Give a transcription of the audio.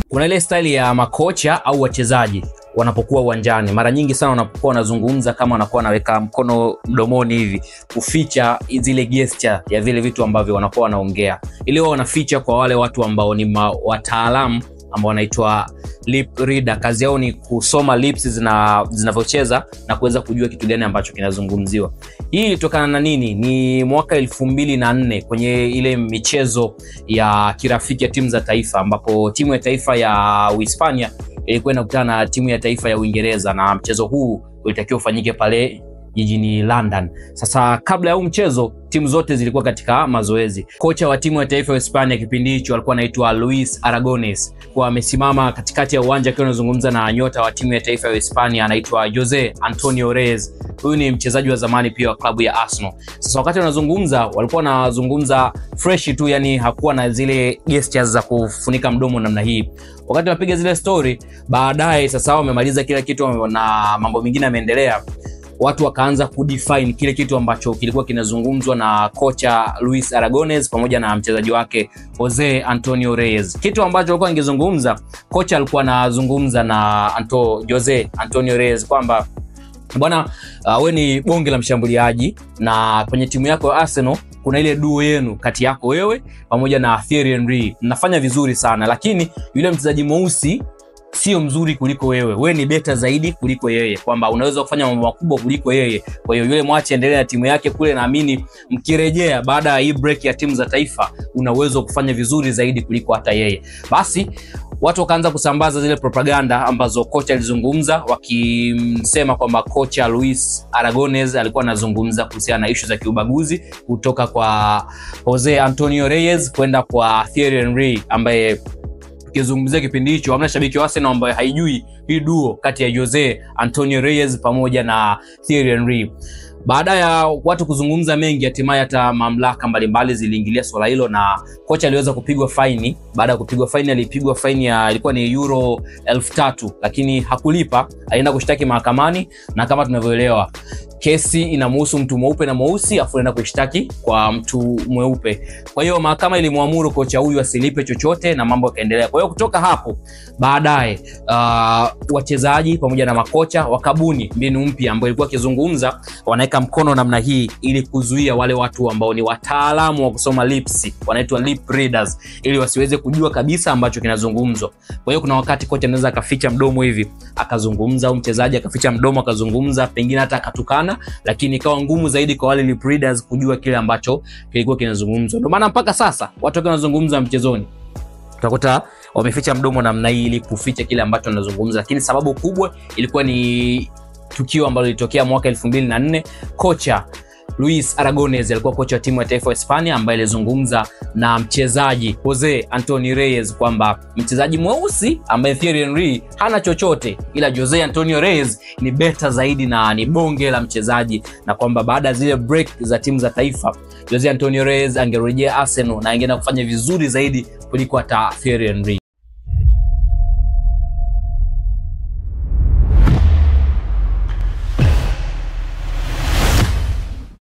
Kuna ile style ya makocha au wachezaji wanapokuwa uwanjani, mara nyingi sana wanapokuwa wanazungumza kama wanakuwa wanaweka mkono mdomoni hivi kuficha zile gesture ya vile vitu ambavyo wanakuwa wanaongea, ili wao wanaficha kwa wale watu ambao ni wataalamu ambao wanaitwa lip reader. Kazi yao ni kusoma lips zinavyocheza na kuweza kujua kitu gani ambacho kinazungumziwa. Hii ilitokana na nini? Ni mwaka 2004 kwenye ile michezo ya kirafiki ya timu za taifa, ambapo timu ya taifa ya Uhispania ilikuwa inakutana na timu ya taifa ya Uingereza, na mchezo huu ulitakiwa ufanyike pale jijini London. Sasa kabla ya huu mchezo timu zote zilikuwa katika mazoezi. Kocha wa timu ya taifa ya Hispania kipindi hicho alikuwa anaitwa Luis Aragonés, kwa amesimama katikati ya uwanja akiwa anazungumza na nyota wa timu ya taifa ya Hispania anaitwa Jose Antonio Reyes. Huyu ni mchezaji wa zamani pia wa klabu ya Arsenal. Sasa wakati wanazungumza walikuwa wanazungumza fresh tu, yani hakuwa na zile gestures za kufunika mdomo namna hii. Wakati wanapiga zile story, baadaye sasa wamemaliza kila kitu na mambo mengine yameendelea, watu wakaanza kudefine kile kitu ambacho kilikuwa kinazungumzwa na kocha Luis Aragonés pamoja na mchezaji wake Jose Antonio Reyes. Kitu ambacho alikuwa angezungumza, kocha alikuwa anazungumza na Jose Antonio Reyes kwamba bwana, wewe ni bonge la mshambuliaji na kwenye timu yako ya Arsenal kuna ile duo yenu kati yako wewe pamoja na Thierry Henry, mnafanya vizuri sana, lakini yule mchezaji mweusi sio mzuri kuliko wewe. Wewe ni beta zaidi kuliko yeye, kwamba unaweza kufanya mambo makubwa kuliko yeye. Kwa hiyo yule mwache endelee na timu yake kule, naamini mkirejea baada ya hii break ya timu za taifa una uwezo kufanya vizuri zaidi kuliko hata yeye. Basi watu wakaanza kusambaza zile propaganda ambazo kocha alizungumza, wakimsema kwamba kocha Luis Aragonés alikuwa anazungumza kuhusiana na issue za kiubaguzi kutoka kwa Jose Antonio Reyes kwenda kwa Thierry Henry, ambaye kizungumzia kipindi hicho hamna shabiki wa Arsenal ambaye haijui hii duo kati ya Jose Antonio Reyes pamoja na Thierry Henry. Baada ya watu kuzungumza mengi, hatimaye hata mamlaka mbalimbali ziliingilia swala hilo na kocha aliweza kupigwa faini. Baada ya kupigwa faini, alipigwa faini ya ilikuwa ni euro 3000, lakini hakulipa. Alienda kushtaki mahakamani, na kama tunavyoelewa kesi inamhusu mtu mweupe na mweusi, afu anaenda kushtaki kwa mtu mweupe. Kwa hiyo mahakama ilimwamuru kocha huyu asilipe chochote na mambo yakaendelea. Kwa hiyo kutoka hapo baadaye wachezaji pamoja na makocha wakabuni mbinu mpya ambayo ilikuwa kizungumza wanaweka mkono namna hii ili kuzuia wale watu ambao ni wataalamu wa kusoma lips, wanaitwa lip readers, ili wasiweze kujua kabisa ambacho kinazungumzwa. Kwa hiyo kuna wakati kocha anaweza akaficha mdomo hivi akazungumza, au mchezaji akaficha mdomo akazungumza, pengine hata akatukana, lakini ikawa ngumu zaidi kwa wale lip readers kujua kile ambacho kilikuwa kinazungumzwa. Ndio maana mpaka sasa watu wanazungumza mchezoni utakuta wameficha mdomo namna hii ili kuficha kile ambacho wanazungumza, lakini sababu kubwa ilikuwa ni tukio ambalo lilitokea mwaka 2004. Kocha Luis Aragonés alikuwa kocha wa timu ya taifa ya Hispania, ambaye alizungumza na mchezaji Jose Antonio Reyes kwamba mchezaji mweusi ambaye Thierry Henry hana chochote, ila Jose Antonio Reyes ni beta zaidi na ni bonge la mchezaji, na kwamba baada ya zile break za timu za taifa Jose Antonio Reyes angerejea Arsenal na angeenda kufanya vizuri zaidi kuliko hata Thierry Henry.